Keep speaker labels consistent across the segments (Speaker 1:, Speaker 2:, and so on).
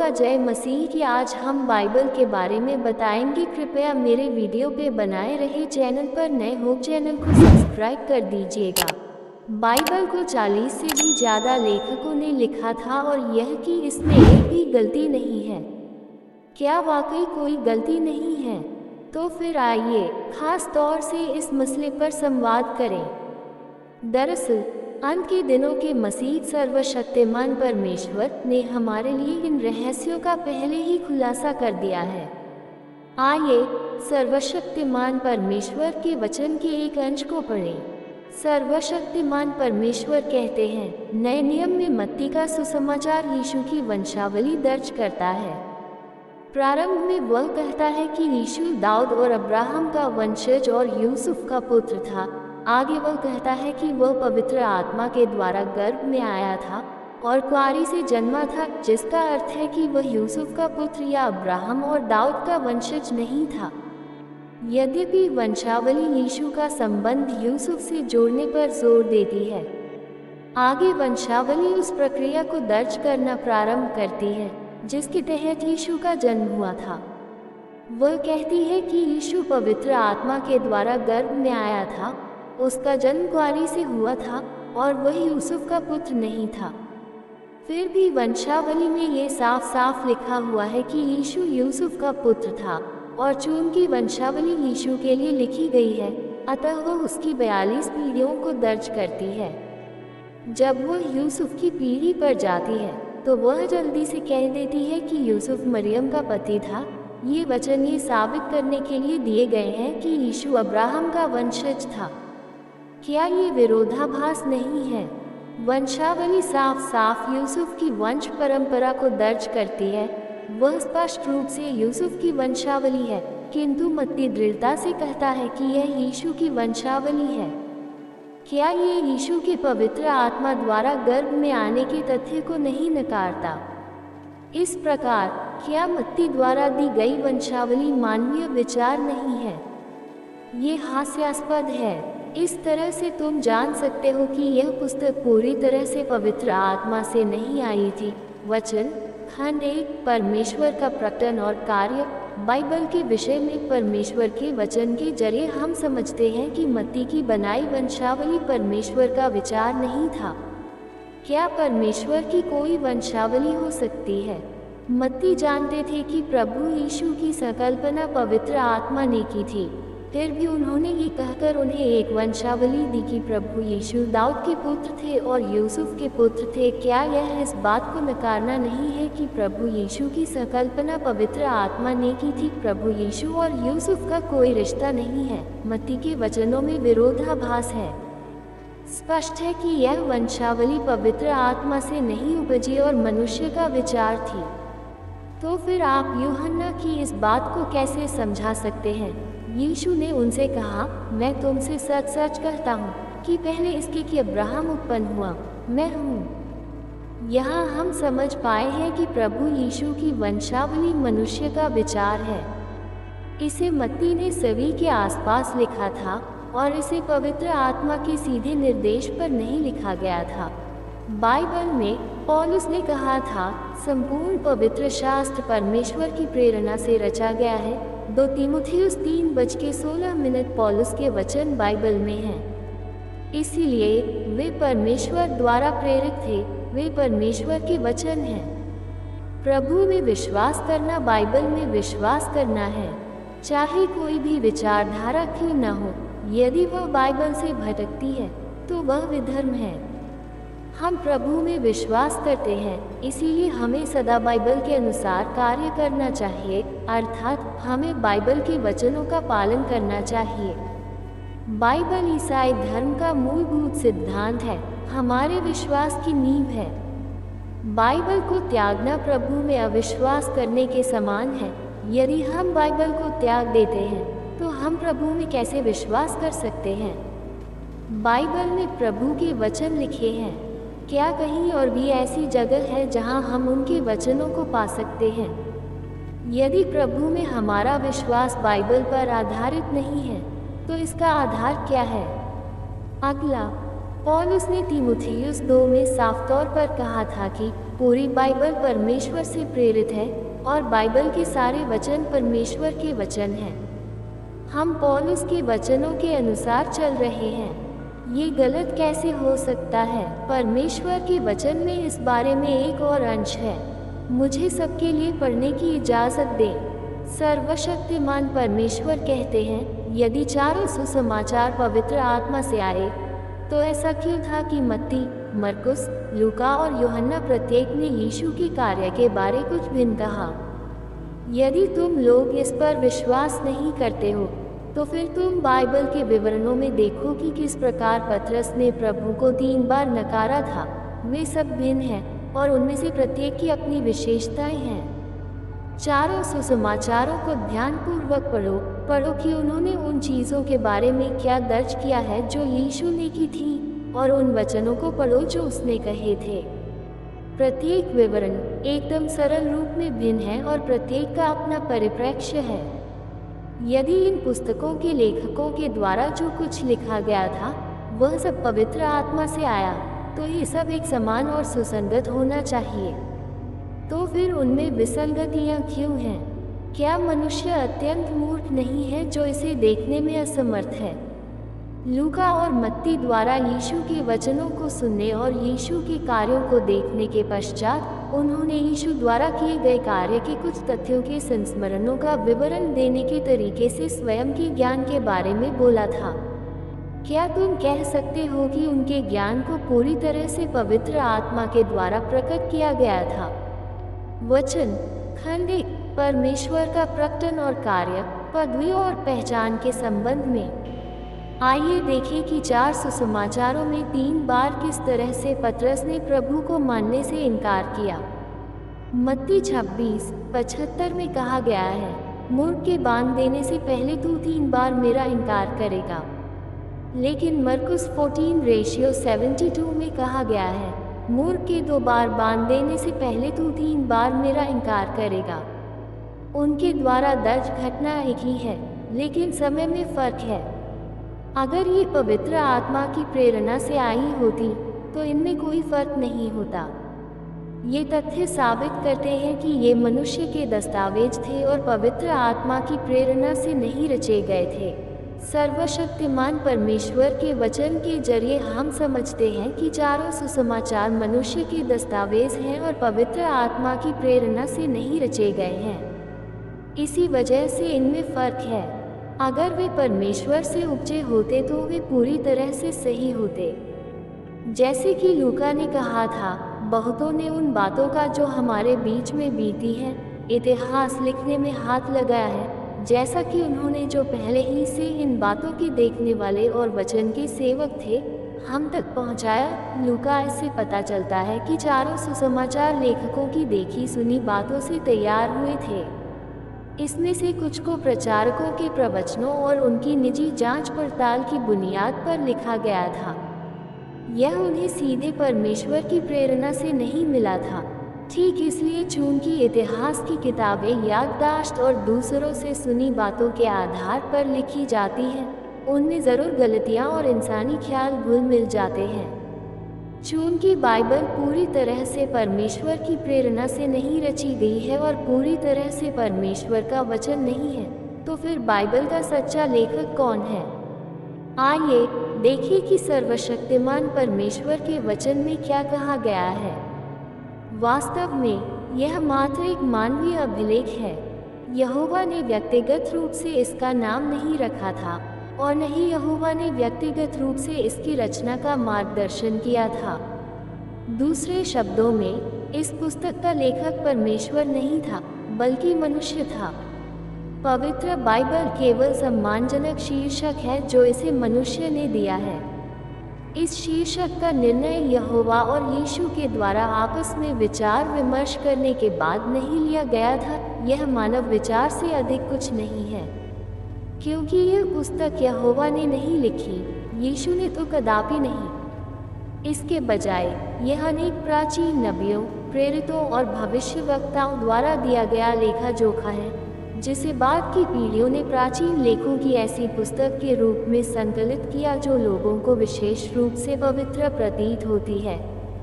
Speaker 1: का जय मसीह की। आज हम बाइबल के बारे में बताएंगे। कृपया मेरे वीडियो पे बनाए रहे। चैनल पर नए हो चैनल को सब्सक्राइब कर दीजिएगा। बाइबल को 40 से भी ज़्यादा लेखकों ने लिखा था और यह कि इसमें एक भी गलती नहीं है। क्या वाकई कोई गलती नहीं है? तो फिर आइए खास तौर से इस मसले पर संवाद करें। दरअसल अंत के दिनों के मसीह सर्वशक्तिमान परमेश्वर ने हमारे लिए इन रहस्यों का पहले ही खुलासा कर दिया है। आइए सर्वशक्तिमान परमेश्वर के वचन के एक अंश को पढ़ें। सर्वशक्तिमान परमेश्वर कहते हैं, नए नियम में मत्ती का सुसमाचार यीशु की वंशावली दर्ज करता है। प्रारंभ में वह कहता है कि यीशु दाऊद और अब्राहम का वंशज और यूसुफ का पुत्र था। आगे वह कहता है कि वह पवित्र आत्मा के द्वारा गर्भ में आया था और कुआरी से जन्मा था, जिसका अर्थ है कि वह यूसुफ का पुत्र या अब्राहम और दाऊद का वंशज नहीं था। यद्यपि वंशावली यीशु का संबंध यूसुफ से जोड़ने पर जोर देती है, आगे वंशावली उस प्रक्रिया को दर्ज करना प्रारंभ करती है जिसके तहत यीशु का जन्म हुआ था। वह कहती है कि यीशु पवित्र आत्मा के द्वारा गर्भ में आया था, उसका जन्म कुआरी से हुआ था और वह यूसुफ का पुत्र नहीं था। फिर भी वंशावली में ये साफ साफ लिखा हुआ है कि यीशु यूसुफ का पुत्र था और चूंकि वंशावली यीशु के लिए लिखी गई है, अतः वह उसकी 42 पीढ़ियों को दर्ज करती है। जब वह यूसुफ की पीढ़ी पर जाती है तो वह जल्दी से कह देती है कि यूसुफ मरियम का पति था। ये वचन ये साबित करने के लिए दिए गए हैं कि यीशु अब्राहम का वंशज था। क्या ये विरोधाभास नहीं है? वंशावली साफ साफ यूसुफ की वंश परंपरा को दर्ज करती है। वह स्पष्ट रूप से यूसुफ की वंशावली है, किंतु मत्ती दृढ़ता से कहता है कि यह यीशु की वंशावली है। क्या ये यीशु के पवित्र आत्मा द्वारा गर्भ में आने के तथ्य को नहीं नकारता? इस प्रकार क्या मत्ती द्वारा दी गई वंशावली मानवीय विचार नहीं है? ये हास्यास्पद है। इस तरह से तुम जान सकते हो कि यह पुस्तक पूरी तरह से पवित्र आत्मा से नहीं आई थी। वचन खंड 1 परमेश्वर का प्रकटन और कार्य। बाइबल के विषय में परमेश्वर के वचन के जरिए हम समझते हैं कि मत्ती की बनाई वंशावली परमेश्वर का विचार नहीं था। क्या परमेश्वर की कोई वंशावली हो सकती है? मत्ती जानते थे कि प्रभु यीशु की संकल्पना पवित्र आत्मा ने की थी। फिर भी उन्होंने ये कहकर उन्हें एक वंशावली दी कि प्रभु यीशु दाऊद के पुत्र थे और यूसुफ के पुत्र थे। क्या यह इस बात को नकारना नहीं है कि प्रभु यीशु की संकल्पना पवित्र आत्मा ने की थी? प्रभु यीशु और यूसुफ का कोई रिश्ता नहीं है। मत्ती के वचनों में विरोधाभास है। स्पष्ट है कि यह वंशावली पवित्र आत्मा से नहीं उपजी और मनुष्य का विचार थी। तो फिर आप यूहन्ना की इस बात को कैसे समझा सकते हैं? यीशु ने उनसे कहा, मैं तुमसे सच सच कहता हूँ कि पहले इसके कि अब्राहम उत्पन्न हुआ, मैं हूँ। यहाँ हम समझ पाए हैं कि प्रभु यीशु की वंशावली मनुष्य का विचार है। इसे मत्ती ने सभी के आसपास लिखा था और इसे पवित्र आत्मा के सीधे निर्देश पर नहीं लिखा गया था। बाइबल में पौलुस ने कहा था, संपूर्ण पवित्र शास्त्र परमेश्वर की प्रेरणा से रचा गया है। 2 तीमुथियुस 3:16 पौलुस के वचन बाइबल में हैं। इसीलिए वे परमेश्वर द्वारा प्रेरित थे, वे परमेश्वर के वचन हैं। प्रभु में विश्वास करना बाइबल में विश्वास करना है, चाहे कोई भी विचारधारा क्यों न हो। यदि वह बाइबल से भटकती है तो वह विधर्म है। हम प्रभु में विश्वास करते हैं, इसीलिए हमें सदा बाइबल के अनुसार कार्य करना चाहिए, अर्थात हमें बाइबल के वचनों का पालन करना चाहिए। बाइबल ईसाई धर्म का मूलभूत सिद्धांत है, हमारे विश्वास की नींव है। बाइबल को त्यागना प्रभु में अविश्वास करने के समान है। यदि हम बाइबल को त्याग देते हैं तो हम प्रभु में कैसे विश्वास कर सकते हैं? बाइबल में प्रभु के वचन लिखे हैं। क्या कहीं और भी ऐसी जगह है जहां हम उनके वचनों को पा सकते हैं? यदि प्रभु में हमारा विश्वास बाइबल पर आधारित नहीं है तो इसका आधार क्या है? अगला, पौलुस ने तीमुथियुस 2 में साफ तौर पर कहा था कि पूरी बाइबल परमेश्वर से प्रेरित है और बाइबल के सारे वचन परमेश्वर के वचन हैं। हम पौलुस के वचनों के अनुसार चल रहे हैं। ये गलत कैसे हो सकता है? परमेश्वर के वचन में इस बारे में एक और अंश है। मुझे सबके लिए पढ़ने की इजाज़त दें। सर्वशक्तिमान परमेश्वर कहते हैं, यदि चारों सुसमाचार पवित्र आत्मा से आए, तो ऐसा क्यों था कि मत्ती, मरकुस, लूका और यूहन्ना प्रत्येक ने यीशु के कार्य के बारे कुछ भिन्न कहा? यदि तुम लोग इस पर विश्वास नहीं करते हो, तो फिर तुम बाइबल के विवरणों में देखो कि किस प्रकार पतरस ने प्रभु को 3 बार नकारा था। वे सब भिन्न हैं और उनमें से प्रत्येक की अपनी विशेषताएं हैं। चारों सुसमाचारों को ध्यानपूर्वक पढ़ो कि उन्होंने उन चीज़ों के बारे में क्या दर्ज किया है जो यीशु ने की थी, और उन वचनों को पढ़ो जो उसने कहे थे। प्रत्येक विवरण एकदम सरल रूप में भिन्न है और प्रत्येक का अपना परिप्रेक्ष्य है। यदि इन पुस्तकों के लेखकों के द्वारा जो कुछ लिखा गया था वह सब पवित्र आत्मा से आया, तो ये सब एक समान और सुसंगत होना चाहिए। तो फिर उनमें विसंगतियाँ क्यों हैं? क्या मनुष्य अत्यंत मूर्ख नहीं है जो इसे देखने में असमर्थ है? लूका और मत्ती द्वारा यीशु के वचनों को सुनने और यीशु के कार्यों को देखने के पश्चात उन्होंने यीशु द्वारा किए गए कार्य के कुछ तथ्यों के संस्मरणों का विवरण देने के तरीके से स्वयं के ज्ञान के बारे में बोला था। क्या तुम कह सकते हो कि उनके ज्ञान को पूरी तरह से पवित्र आत्मा के द्वारा प्रकट किया गया था? वचन खंड 1 परमेश्वर का प्रकटन और कार्य पदवी और पहचान के संबंध में। आइए देखें कि 4 सुसमाचारों में 3 बार किस तरह से पतरस ने प्रभु को मानने से इनकार किया। मत्ती 26:75 में कहा गया है, मूर्ख के बांध देने से पहले तू 3 बार मेरा इनकार करेगा। लेकिन मरकुस 14:72 में कहा गया है, मूर्ख के 2 बार बांध देने से पहले तू 3 बार मेरा इनकार करेगा। उनके द्वारा दर्ज घटना एक ही है, लेकिन समय में फर्क है। अगर ये पवित्र आत्मा की प्रेरणा से आई होती तो इनमें कोई फर्क नहीं होता। ये तथ्य साबित करते हैं कि ये मनुष्य के दस्तावेज थे और पवित्र आत्मा की प्रेरणा से नहीं रचे गए थे। सर्वशक्तिमान परमेश्वर के वचन के जरिए हम समझते हैं कि चारों सुसमाचार मनुष्य के दस्तावेज हैं और पवित्र आत्मा की प्रेरणा से नहीं रचे गए हैं। इसी वजह से इनमें फर्क है। अगर वे परमेश्वर से उपजे होते तो वे पूरी तरह से सही होते। जैसे कि लूका ने कहा था, बहुतों ने उन बातों का जो हमारे बीच में बीती हैं, इतिहास लिखने में हाथ लगाया है, जैसा कि उन्होंने जो पहले ही से इन बातों के देखने वाले और वचन के सेवक थे, हम तक पहुंचाया। लूका इससे पता चलता है कि चारों सुसमाचार लेखकों की देखी सुनी बातों से तैयार हुए थे। इसमें से कुछ को प्रचारकों के प्रवचनों और उनकी निजी जांच पड़ताल की बुनियाद पर लिखा गया था। यह उन्हें सीधे परमेश्वर की प्रेरणा से नहीं मिला था। ठीक इसलिए चूंकि इतिहास की किताबें याददाश्त और दूसरों से सुनी बातों के आधार पर लिखी जाती हैं, उनमें ज़रूर गलतियाँ और इंसानी ख्याल घुल मिल जाते हैं। चूंकि बाइबल पूरी तरह से परमेश्वर की प्रेरणा से नहीं रची गई है और पूरी तरह से परमेश्वर का वचन नहीं है, तो फिर बाइबल का सच्चा लेखक कौन है? आइए देखिए कि सर्वशक्तिमान परमेश्वर के वचन में क्या कहा गया है। वास्तव में यह मात्र एक मानवीय अभिलेख है। यहोवा ने व्यक्तिगत रूप से इसका नाम नहीं रखा था और न ही यहोवा ने व्यक्तिगत रूप से इसकी रचना का मार्गदर्शन किया था। दूसरे शब्दों में, इस पुस्तक का लेखक परमेश्वर नहीं था, बल्कि मनुष्य था। पवित्र बाइबल केवल सम्मानजनक शीर्षक है जो इसे मनुष्य ने दिया है। इस शीर्षक का निर्णय यहोवा और यीशु के द्वारा आपस में विचार विमर्श करने के बाद नहीं लिया गया था। यह मानव विचार से अधिक कुछ नहीं है, क्योंकि यह पुस्तक यहोवा ने नहीं लिखी, यीशु ने तो कदापि नहीं। इसके बजाय यह अनेक प्राचीन नबियों, प्रेरितों और भविष्यवक्ताओं द्वारा दिया गया लेखा जोखा है, जिसे बाद की पीढ़ियों ने प्राचीन लेखों की ऐसी पुस्तक के रूप में संकलित किया जो लोगों को विशेष रूप से पवित्र प्रतीत होती है।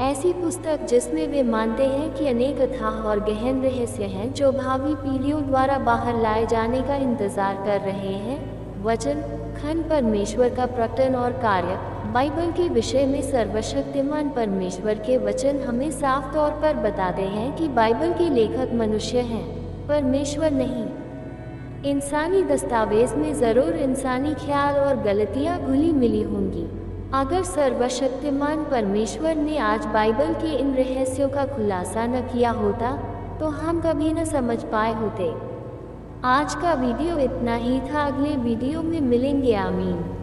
Speaker 1: ऐसी पुस्तक जिसमें वे मानते हैं कि अनेक अथाह और गहन रहस्य हैं जो भावी पीढ़ियों द्वारा बाहर लाए जाने का इंतजार कर रहे हैं। वचन खंड परमेश्वर का प्रकटन और कार्य। बाइबल के विषय में सर्वशक्तिमान परमेश्वर के वचन हमें साफ तौर पर बताते हैं कि बाइबल के लेखक मनुष्य हैं, परमेश्वर नहीं। इंसानी दस्तावेज में ज़रूर इंसानी ख्याल और गलतियाँ घुली मिली होंगी। अगर सर्वशक्तिमान परमेश्वर ने आज बाइबल के इन रहस्यों का खुलासा न किया होता तो हम कभी न समझ पाए होते। आज का वीडियो इतना ही था, अगले वीडियो में मिलेंगे। आमीन।